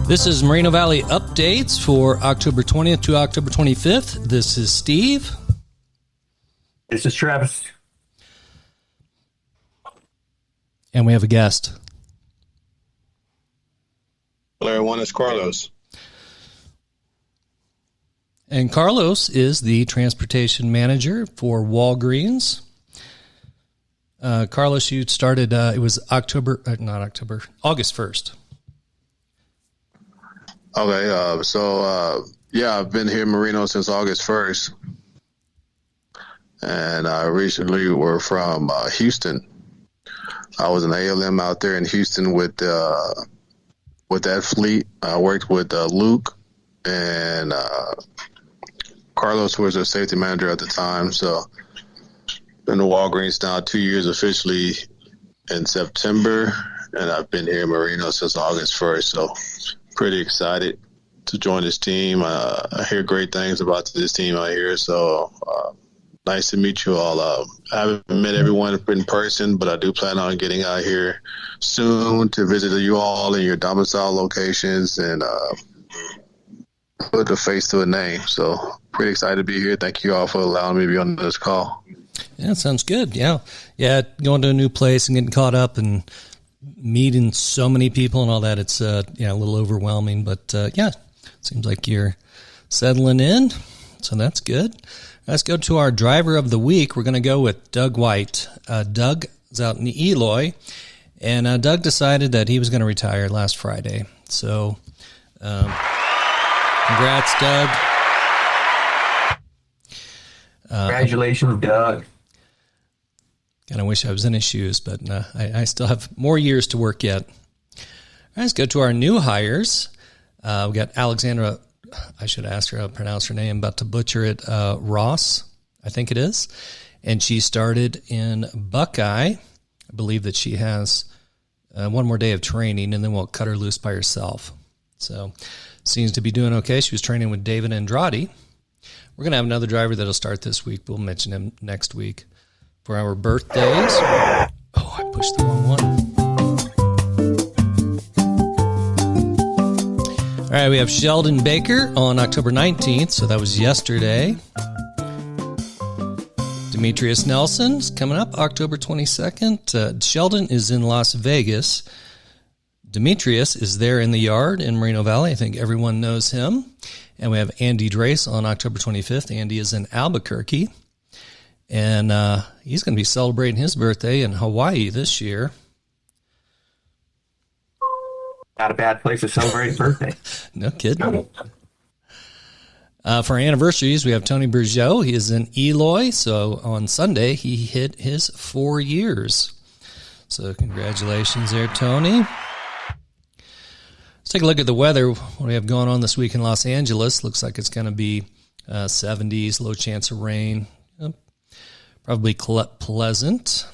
This is Moreno Valley updates for October 20th to October 25th. This is Steve. This is Travis. And we have a guest. Hello, everyone. It's Carlos. And Carlos is the transportation manager for Walgreens. Carlos, you started, it was August 1st. Okay, yeah, I've been here in Moreno since August 1st. And I recently were from Houston. I was an ALM out there in Houston with that fleet. I worked with Luke and Carlos was a safety manager at the time. So been to Walgreens now 2 years officially in September, and I've been here in Moreno since August 1st. So pretty excited to join this team. I hear great things about this team out here. So nice to meet you all. I haven't met everyone in person, but I do plan on getting out here soon to visit you all in your domicile locations and put a face to a name. So pretty excited to be here. Thank you all for allowing me to be on this call. Yeah, it sounds good. Yeah, going to a new place and getting caught up and meeting so many people and all that. It's a little overwhelming, but it seems like you're settling in. So that's good. Let's go to our driver of the week. We're going to go with Doug White. Doug is out in Eloy, and Doug decided that he was going to retire last Friday. So congrats, Doug. Congratulations, Doug. Kind of wish I was in his shoes, but I still have more years to work yet. All right, let's go to our new hires. We got Alexandra. I should ask her how to pronounce her name. About to butcher it. Ross, I think it is. And she started in Buckeye. I believe that she has one more day of training, and then we'll cut her loose by herself. So seems to be doing okay. She was training with David Andrade. We're going to have another driver that'll start this week. We'll mention him next week. For our birthdays. Oh, I pushed the wrong one. All right, we have Sheldon Baker on October 19th, so that was yesterday. Demetrius Nelson's coming up October 22nd. Sheldon is in Las Vegas. Demetrius is there in the yard in Moreno Valley. I think everyone knows him. And we have Andy Drace on October 25th. Andy is in Albuquerque. And he's going to be celebrating his birthday in Hawaii this year. Not a bad place to celebrate a birthday. No kidding. For our anniversaries, we have Tony Bergeau. He is in Eloy. So on Sunday, he hit his 4 years. So congratulations there, Tony. Let's take a look at the weather. What we have going on this week in Los Angeles. Looks like it's going to be 70s, low chance of rain. Probably pleasant.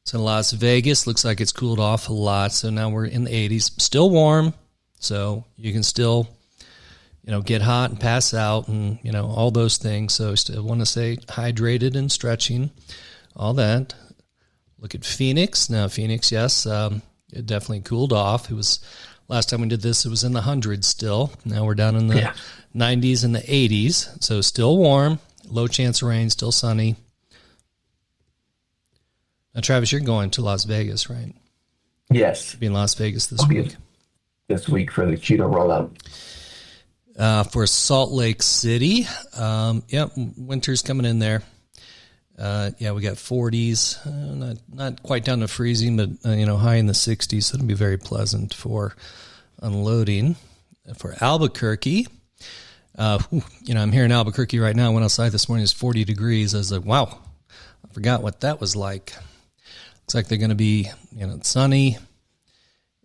So Las Vegas looks like it's cooled off a lot. So now we're in the 80s. Still warm, so you can still, get hot and pass out and, all those things. So still want to stay hydrated and stretching, all that. Look at Phoenix. Now Phoenix, yes, it definitely cooled off. It was last time we did this, it was in the hundreds still. Now we're down in the 90s and the 80s. So still warm. Low chance of rain, still sunny. Now, Travis, you're going to Las Vegas, right? Yes. You'll be in Las Vegas this week. This week for the Cheeto rollout. For Salt Lake City, winter's coming in there. We got 40s, not quite down to freezing, but high in the 60s. So it'll be very pleasant for unloading. For Albuquerque. I'm here in Albuquerque right now. I went outside this morning. It's 40 degrees. I was like, wow, I forgot what that was like. Looks like they're going to be, sunny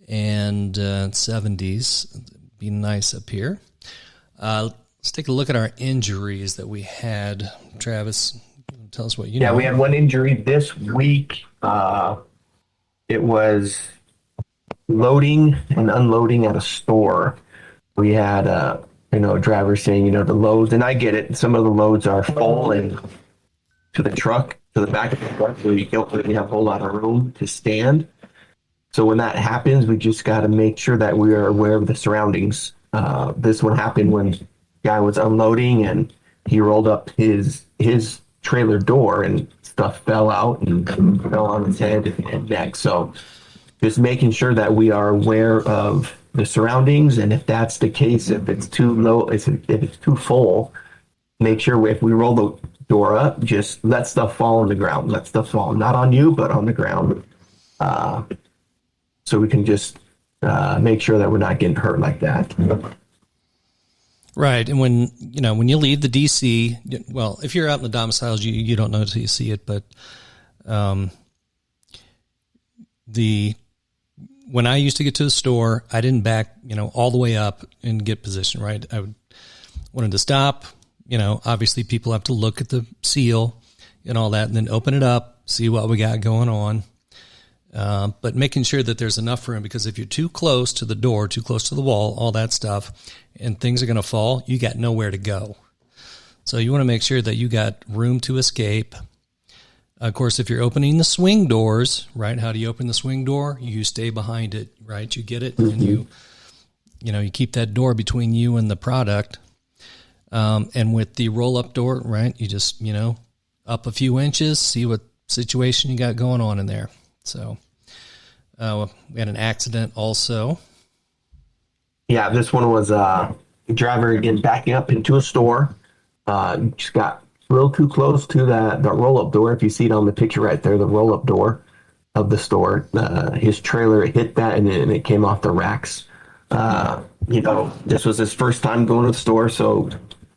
and 70s. Be nice up here. Let's take a look at our injuries that we had. Travis, tell us what you know. Yeah, we had one injury this week. It was loading and unloading at a store. We had a driver saying, the loads, and I get it. Some of the loads are full and to the truck, to the back of the truck, so you don't really have a whole lot of room to stand. So when that happens, we just got to make sure that we are aware of the surroundings. This one happened when guy was unloading and he rolled up his trailer door and stuff fell out and fell on his head and neck. So just making sure that we are aware of the surroundings, and if that's the case, if it's too low, if it's too full, make sure if we roll the door up, just let stuff fall on the ground. Let stuff fall, not on you, but on the ground. So we can just make sure that we're not getting hurt like that. Right. And when you leave the DC, well, if you're out in the domiciles, you don't know until you see it, but when I used to get to the store, I didn't back, all the way up and get position, right? Wanted to stop, obviously people have to look at the seal and all that and then open it up, see what we got going on. But making sure that there's enough room, because if you're too close to the door, too close to the wall, all that stuff, and things are going to fall, you got nowhere to go. So you want to make sure that you got room to escape. Of course, if you're opening the swing doors, right? How do you open the swing door? You stay behind it, right? You get it, and you keep that door between you and the product. And with the roll-up door, right? You just, up a few inches, see what situation you got going on in there. So we had an accident also. Yeah, this one was a driver again backing up into a store. Just got a little too close to the roll-up door. If you see it on the picture right there, the roll-up door of the store, his trailer hit that and it came off the racks. This was his first time going to the store, so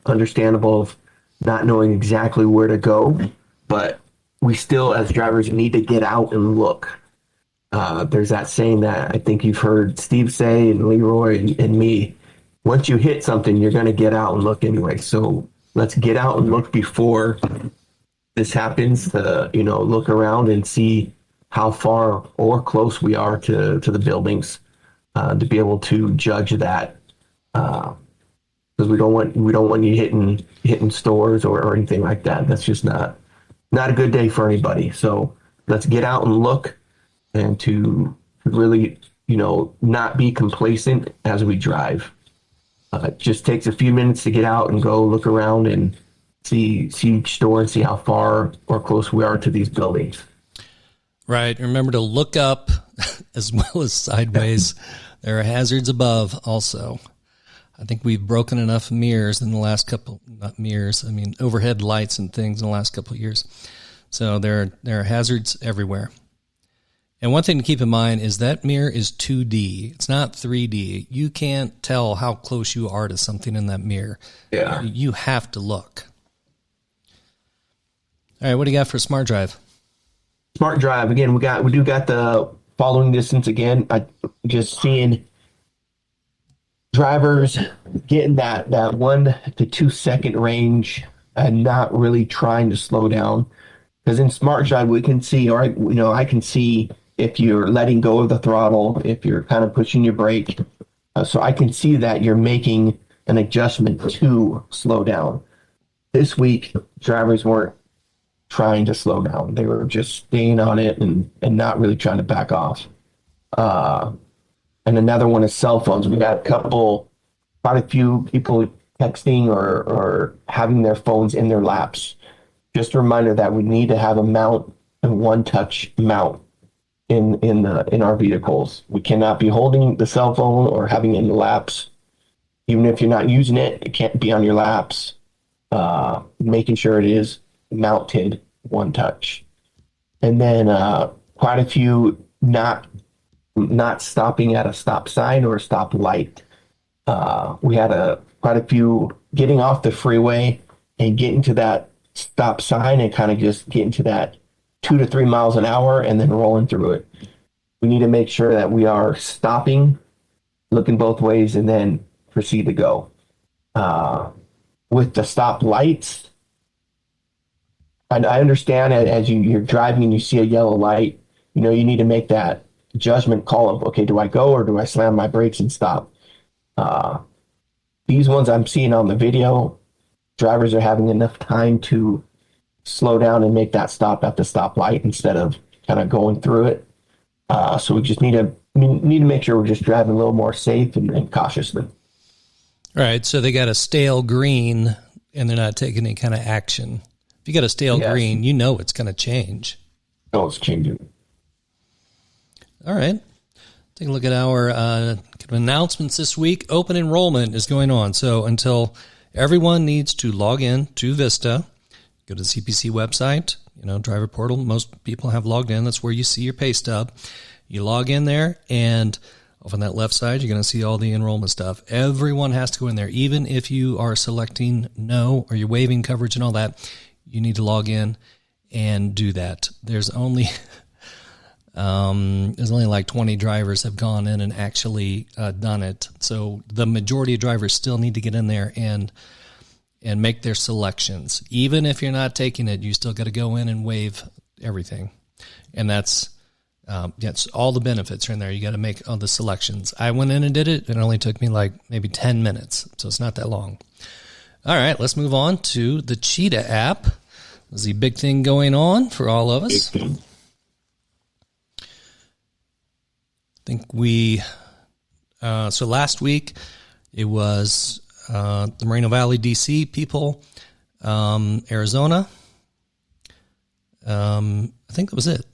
understandable of not knowing exactly where to go, but we still, as drivers, need to get out and look. There's that saying that I think you've heard Steve say and Leroy and me, once you hit something, you're going to get out and look anyway. So let's get out and look before this happens, to, look around and see how far or close we are to the buildings, to be able to judge that. Because we don't want you hitting stores or anything like that. That's just not a good day for anybody. So let's get out and look, and to really, not be complacent as we drive. It just takes a few minutes to get out and go look around and see each store and see how far or close we are to these buildings. Right. Remember to look up as well as sideways. There are hazards above also. I think we've broken enough mirrors in the last overhead lights and things in the last couple of years. So there are hazards everywhere. And one thing to keep in mind is that mirror is 2D. It's not 3D. You can't tell how close you are to something in that mirror. Yeah. You have to look. All right, what do you got for Smart Drive? Smart Drive, again, we do got the following distance again. I just seeing drivers getting that 1 to 2 second range and not really trying to slow down. Because in Smart Drive, we can see, or I can see if you're letting go of the throttle, if you're kind of pushing your brake. So I can see that you're making an adjustment to slow down. This week, drivers weren't trying to slow down. They were just staying on it and not really trying to back off. And another one is cell phones. We got quite a few people texting or having their phones in their laps. Just a reminder that we need to have a mount and one-touch mount in our vehicles. We cannot be holding the cell phone or having it in the laps. Even if you're not using it, it can't be on your laps. Making sure it is mounted one touch. And then quite a few not stopping at a stop sign or a stop light. We had quite a few getting off the freeway and getting to that stop sign and kind of just getting to that 2 to 3 miles an hour and then rolling through it. We need to make sure that we are stopping, looking both ways, and then proceed to go. With the stop lights, I understand as you're driving and you see a yellow light, you need to make that judgment call of, okay, do I go or do I slam my brakes and stop? These ones I'm seeing on the video, drivers are having enough time to slow down and make that stop at the stoplight instead of kind of going through it. So we just need to need to make sure we're just driving a little more safe and cautiously. All right. So they got a stale green and they're not taking any kind of action. If you got a stale green, you know it's going to change. Oh, it's changing. All right. Take a look at our kind of announcements this week. Open enrollment is going on. So until everyone needs to log in to Vista, go to the CPC website, driver portal. Most people have logged in. That's where you see your pay stub. You log in there, and off on that left side, you're going to see all the enrollment stuff. Everyone has to go in there. Even if you are selecting no or you're waiving coverage and all that, you need to log in and do that. There's only like 20 drivers have gone in and actually done it. So the majority of drivers still need to get in there and make their selections. Even if you're not taking it, you still got to go in and waive everything. And that's all the benefits are in there. You got to make all the selections. I went in and did it. It only took me like maybe 10 minutes. So it's not that long. All right, let's move on to the Cheetah app. This is the big thing going on for all of us. I think so last week it was the Moreno Valley, DC people, Arizona. I think that was it.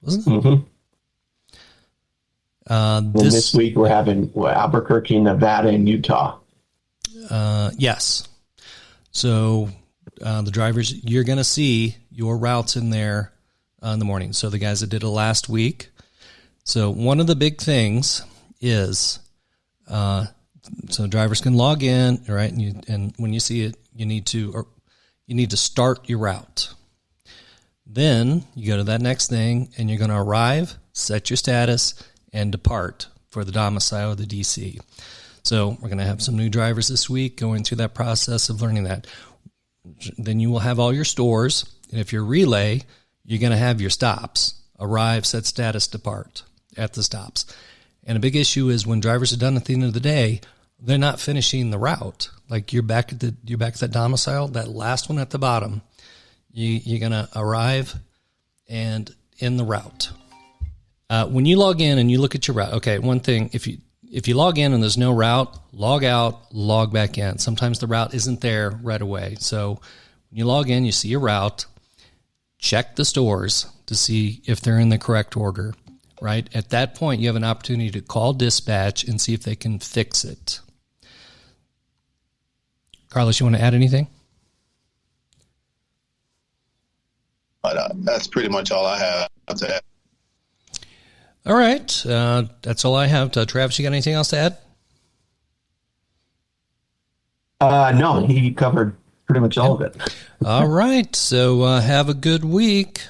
Wasn't it? Mm-hmm. This week we're having Albuquerque, Nevada, and Utah. Yes. So the drivers, you're going to see your routes in there in the morning. So the guys that did it last week. So one of the big things is, so drivers can log in, right? And when you see it, you need to start your route. Then you go to that next thing, and you're going to arrive, set your status, and depart for the domicile of the DC. So we're going to have some new drivers this week going through that process of learning that. Then you will have all your stores, and if you're relay, you're going to have your stops. Arrive, set status, depart at the stops. And a big issue is when drivers are done at the end of the day, they're not finishing the route. Like you're back at that domicile, that last one at the bottom. You're going to arrive and in the route. When you log in and you look at your route, okay, one thing, if you log in and there's no route, log out, log back in. Sometimes the route isn't there right away. So when you log in, you see your route, check the stores to see if they're in the correct order, right? At that point, you have an opportunity to call dispatch and see if they can fix it. Carlos, you want to add anything? But that's pretty much all I have to add. All right. That's all I have. Travis, you got anything else to add? No, he covered pretty much all of it. All right. So have a good week.